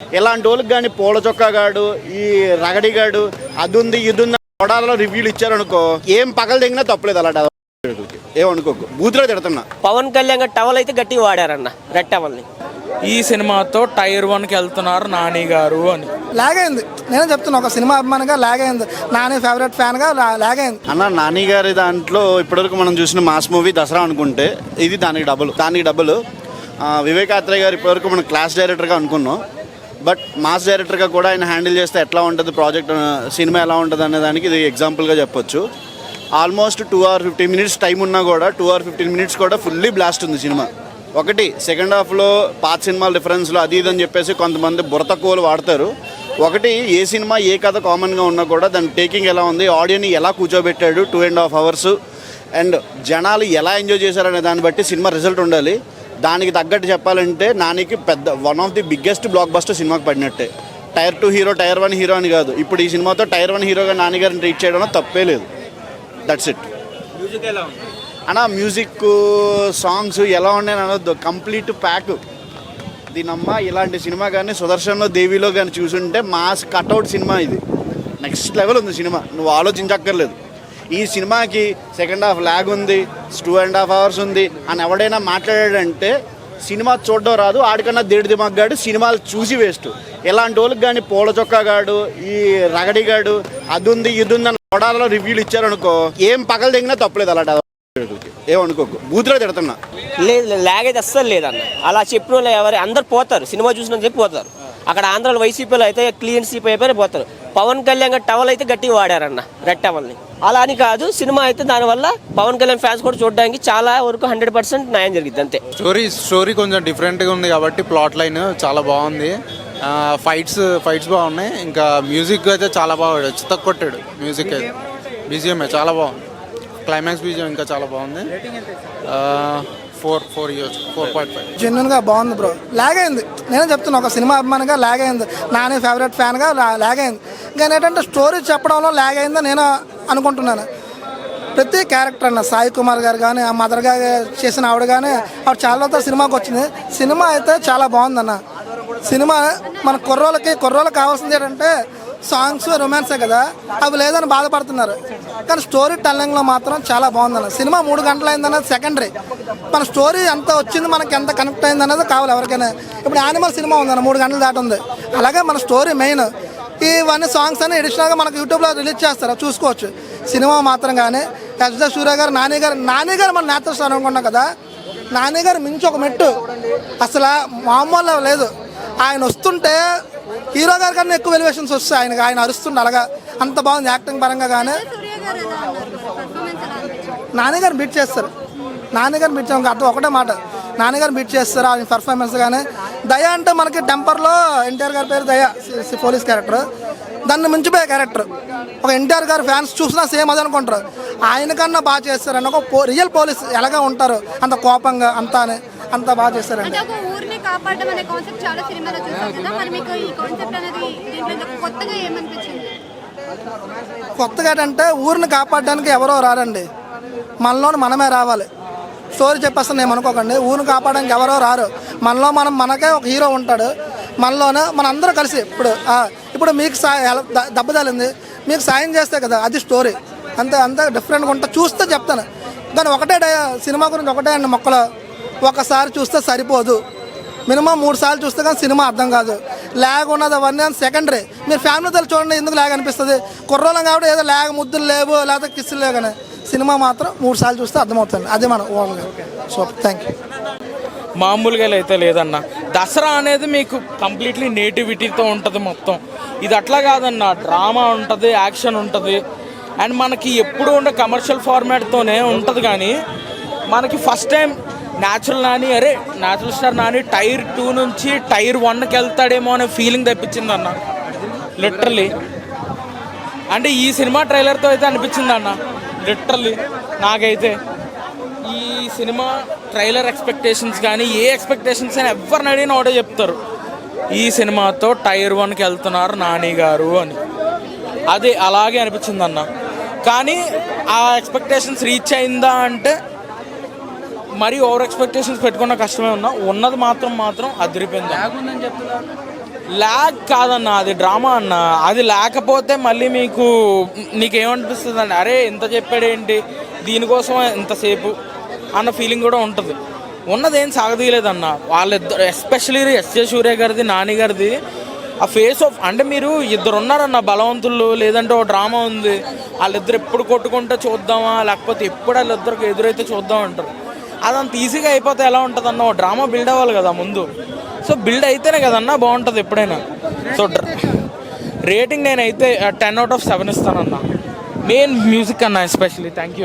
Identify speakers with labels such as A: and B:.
A: ఇలాంటి వాళ్ళకి కానీ పూల చొక్కాగాడు ఈ రగడిగాడు అది ఉంది ఇది ఉంది కొడాలలో రివ్యూలు ఇచ్చారనుకో ఏం పగలు దిగినా తప్పలేదు. అలాంటి ఏమనుకోకు బూతులో తిడుతున్నా.
B: పవన్ కళ్యాణ్ గారు టవల్ అయితే గట్టిగా వాడారన్న, రెడ్ టవల్ని.
C: ఈ సినిమాతో టైర్ 1కి వెళ్తున్నారు నాని గారు అని
D: లాగ్ అయింది. నేనే చెప్తున్నా, ఒక సినిమా అభిమానిగా లాగ్ అయింది, నాని ఫేవరెట్ ఫ్యాన్గా లాగ్ అయింది
A: అన్న. నాని గారి దాంట్లో ఇప్పటివరకు మనం చూసిన మాస్ మూవీ దసరా అనుకుంటే ఇది దానికి డబుల్. వివేక్ ఆత్రేయ గారు ఇప్పటివరకు మనం క్లాస్ డైరెక్టర్గా అనుకున్నాం, బట్ మాస్ డైరెక్టర్గా కూడా ఆయన హ్యాండిల్ చేస్తే ఎట్లా ఉంటుంది ప్రాజెక్ట్, సినిమా ఎలా ఉంటుంది అనే దానికి ఇది ఎగ్జాంపుల్గా చెప్పొచ్చు. ఆల్మోస్ట్ 2 hours 15 minutes టైం ఉన్నా కూడా 2 hours 15 minutes కూడా ఫుల్లీ బ్లాస్ట్ ఉంది సినిమా. ఒకటి సెకండ్ హాఫ్లో పాత సినిమాల రిఫరెన్స్లో అది ఇదని చెప్పేసి కొంతమంది బుర్ర తక్కువలు వాడతారు. ఒకటి ఏ సినిమా ఏ కథ కామన్గా ఉన్నా కూడా దాని టేకింగ్ ఎలా ఉంది, ఆడియన్ని ఎలా కూర్చోబెట్టాడు 2.5 hours, అండ్ జనాలు ఎలా ఎంజాయ్ చేశారనే దాన్ని బట్టి సినిమా రిజల్ట్ ఉండాలి. దానికి తగ్గట్టు చెప్పాలంటే నానికి పెద్ద one of the biggest block buster సినిమాకి పడినట్టే. టైర్ 2 హీరో, టైర్ 1 హీరో అని కాదు, ఇప్పుడు ఈ సినిమాతో టైర్ 1 హీరోగా నాని గారిని ట్రీట్ చేయడంలో తప్పే లేదు. That's it.
C: మ్యూజిక్ ఎలా ఉంది
A: అన్న? మ్యూజిక్ సాంగ్స్ ఎలా ఉన్నాయి అనొద్దు, కంప్లీట్ ప్యాక్. దీనమ్మ ఇలాంటి సినిమా కానీ సుదర్శన్లో దేవిలో కానీ చూసుంటే మాస్ కట్అవుట్ సినిమా ఇది. నెక్స్ట్ లెవెల్ ఉంది సినిమా, నువ్వు ఆలోచించక్కర్లేదు. ఈ సినిమాకి సెకండ్ హాఫ్ ల్యాగ్ ఉంది, 2.5 hours ఉంది అని ఎవడైనా మాట్లాడాడంటే సినిమా చూడడం రాదు, ఆడికన్నా దేడి దిమాగ్గాడు, సినిమాలు చూసి వేస్ట్. ఇలాంటి వాళ్ళకి కానీ పూల చొక్కాగాడు ఈ రగడిగాడు అది ఉంది ఇది ఉంది అని కొడాలలో రివ్యూలు ఇచ్చారనుకో ఏం పగలు దిగినా తప్పలేదు. అలాంటి ఏమనుకోకు బూతులో తిడుతున్నా.
B: లేదు, లాగ్ అయితే అస్సలు లేదన్న. అలా చెప్పిన వాళ్ళు ఎవరు అందరు పోతారు, సినిమా చూసిన చెప్పి పోతారు. అక్కడ ఆంధ్రాలో వైసీపీలో అయితే క్లీన్ స్వీప్ అయిపోయి పోతారు. పవన్ కళ్యాణ్ గారు టవల్ అయితే గట్టిగా వాడారన్న, రెడ్ టవల్ని. అలా అని కాదు, సినిమా అయితే దానివల్ల పవన్ కళ్యాణ్ ఫ్యాన్స్ కూడా చూడడానికి చాలా వరకు 100% న్యాయం జరిగింది అంతే.
E: స్టోరీ కొంచెం డిఫరెంట్గా ఉంది కాబట్టి ప్లాట్ లైన్ చాలా బాగుంది. ఫైట్స్ బాగున్నాయి. ఇంకా మ్యూజిక్ అయితే చాలా బాగా చిత్తకు కొట్టాడు. మ్యూజిక్ అయితే బీజిఎం చాలా బాగుంది. క్లైమాక్స్ బీజిఎం ఇంకా చాలా బాగుంది. 4.5
D: జెన్యున్గా బాగుంది బ్రో. లాగ్ అయింది. నేనే చెప్తున్నా, ఒక సినిమా అభిమానిగా లాగ్ అయింది, నాని ఫేవరెట్ ఫ్యాన్గా లాగ్ అయింది. కానీ ఏంటంటే స్టోరీ చెప్పడంలో లాగ్ అయిందని నేను అనుకుంటున్నాను. ప్రతి క్యారెక్టర్ అన్న సాయి కుమార్ గారు కానీ, ఆ మదర్ గారు చేసిన ఆవిడ కానీ, ఆవిడ చాలా సినిమాకి వచ్చింది. సినిమా అయితే చాలా బాగుందన్న. సినిమా మన కుర్రోళ్ళకి కావాల్సింది ఏంటంటే సాంగ్స్, రొమాన్సే కదా, అవి లేదని బాధపడుతున్నారు. కానీ స్టోరీ టెల్లింగ్లో మాత్రం చాలా బాగుందన్న. సినిమా 3 గంటలు అయిందన్నది సెకండరీ. మన స్టోరీ ఎంత వచ్చింది, మనకి ఎంత కనెక్ట్ అయింది అన్నది కావాలి ఎవరికైనా. ఇప్పుడు యానిమల్ సినిమా ఉందన్న, 3 గంటలు దాటి ఉంది. అలాగే మన స్టోరీ మెయిన్. ఇవన్నీ సాంగ్స్ అన్ని ఎడిషనల్గా మనకు యూట్యూబ్లో రిలీజ్ చేస్తారు, చూసుకోవచ్చు. సినిమా మాత్రం కానీ ఎస్ జే సూర్య గారు, నాని గారు మన నేత స్టార్ అనుకున్నాం కదా, నాని గారు మించి ఒక మెట్టు అసలు మామూలు లేదు. ఆయన వస్తుంటే హీరో గారి కన్నా ఎక్కువ ఎలివేషన్స్ వస్తాయి ఆయన అరుస్తుండే. అలాగా అంత బాగుంది యాక్టింగ్ పరంగా. కానీ నాన్నగారు బీట్ చేస్తారు, అర్థం ఒకటే మాట, నాన్నగారు బీట్ చేస్తారు ఆయన పర్ఫార్మెన్స్. కానీ దయ అంటే మనకి టెంపర్లో ఎన్టీఆర్ గారి పేరు దయ, పోలీస్ క్యారెక్టర్, దాన్ని మించిపోయే క్యారెక్టర్. ఒక ఎన్టీఆర్ గారి ఫ్యాన్స్ చూసినా సేమ్ అది అనుకుంటారు. ఆయన కన్నా బాగా చేస్తారని, ఒక రియల్ పోలీస్ ఎలాగా ఉంటారు అంత కోపంగా అంత బాగా చేస్తారండి. కొత్తగా అంటే ఊరిని కాపాడడానికి ఎవరో రారండి, మనలోని మనమే రావాలి. స్టోరీ చెప్పేస్తాను నేను అనుకోకండి. ఊరిని కాపాడడానికి ఎవరో రారు, మనకే ఒక హీరో ఉంటాడు. మనలోనే అందరూ కలిసి ఇప్పుడు మీకు దెబ్బ తగిలింది, మీకు సాయం చేస్తే కదా అది స్టోరీ. అంతే డిఫరెంట్గా ఉంటా. చూస్తే చెప్తాను, దాని సినిమా గురించి ఒకటే అండి మొక్కలు. ఒకసారి చూస్తే సరిపోదు, మినిమం 3 సార్లు చూస్తే కానీ సినిమా అర్థం కాదు. ల్యాగ్ ఉన్నది అవన్నీ సెకండరీ. మీరు ఫ్యామిలీతో చూడండి, ఎందుకు ల్యాగ్ అనిపిస్తుంది. కుర్రోళ్ళం కాబట్టి ఏదో ల్యాగ్ ముద్దులు లేవు లేకపోతే కిస్సులు లేవు, కానీ సినిమా మాత్రం 3 సార్లు చూస్తే అర్థమవుతుంది. అదే మనం ఓన్గా. So thank you.
C: మామూలుగా అయితే లేదన్న. దసరా అనేది మీకు కంప్లీట్లీ నేటివిటీతో ఉంటుంది మొత్తం. ఇది అట్లా కాదన్న, డ్రామా ఉంటుంది, యాక్షన్ ఉంటుంది, అండ్ మనకి ఎప్పుడు ఉండే కమర్షియల్ ఫార్మాట్తోనే ఉంటుంది. కానీ మనకి first time natural star Nani tier 2 నుంచి టైర్ 1కి వెళ్తాడేమో అనే ఫీలింగ్ తెప్పించింది అన్న, లిటరలీ. అంటే ఈ సినిమా ట్రైలర్తో అయితే అనిపించింది అన్న, లిటరలీ నాకైతే. ఈ సినిమా ట్రైలర్ ఎక్స్పెక్టేషన్స్ కానీ ఏ ఎక్స్పెక్టేషన్స్ అయినా ఎవరిని అడిగినా ఒకటే చెప్తారు, ఈ సినిమాతో టైర్ 1కి వెళ్తున్నారు నాని గారు అని. అది అలాగే అనిపించింది అన్న. కానీ ఆ ఎక్స్పెక్టేషన్స్ రీచ్ అయిందా అంటే మరీ ఓవర్ ఎక్స్పెక్టేషన్స్ పెట్టుకున్న కష్టమే ఉన్నది మాత్రం అదిరిపోయింది. ల్యాగ్ కాదన్న, అది డ్రామా అన్న. అది లేకపోతే మళ్ళీ నీకేమనిపిస్తుంది అండి, అరే ఇంత చెప్పాడేంటి, దీనికోసం ఇంతసేపు అన్న ఫీలింగ్ కూడా ఉంటుంది. ఉన్నదేం సాగదీయలేదన్న. వాళ్ళిద్దరు ఎస్పెషలీ ఎస్జే సూర్య గారిది, నాని గారిది ఆ ఫేస్ ఆఫ్, అంటే మీరు ఇద్దరు ఉన్నారన్న బలవంతులు, లేదంటే ఓ డ్రామా ఉంది, వాళ్ళిద్దరు ఎప్పుడు కొట్టుకుంటే చూద్దామా, లేకపోతే ఎప్పుడు వాళ్ళిద్దరికి ఎదురైతే చూద్దాం అంటారు. అదంత ఈజీగా అయిపోతే ఎలా ఉంటుంది అన్న? ఓ డ్రామా బిల్డ్ అవ్వాలి కదా ముందు. సో బిల్డ్ అయితేనే కదన్నా బాగుంటుంది ఎప్పుడైనా. సో రేటింగ్ నేనైతే 10 out of 7 ఇస్తానన్నా. మెయిన్ మ్యూజిక్ అన్న ఎస్పెషలీ. Thank you.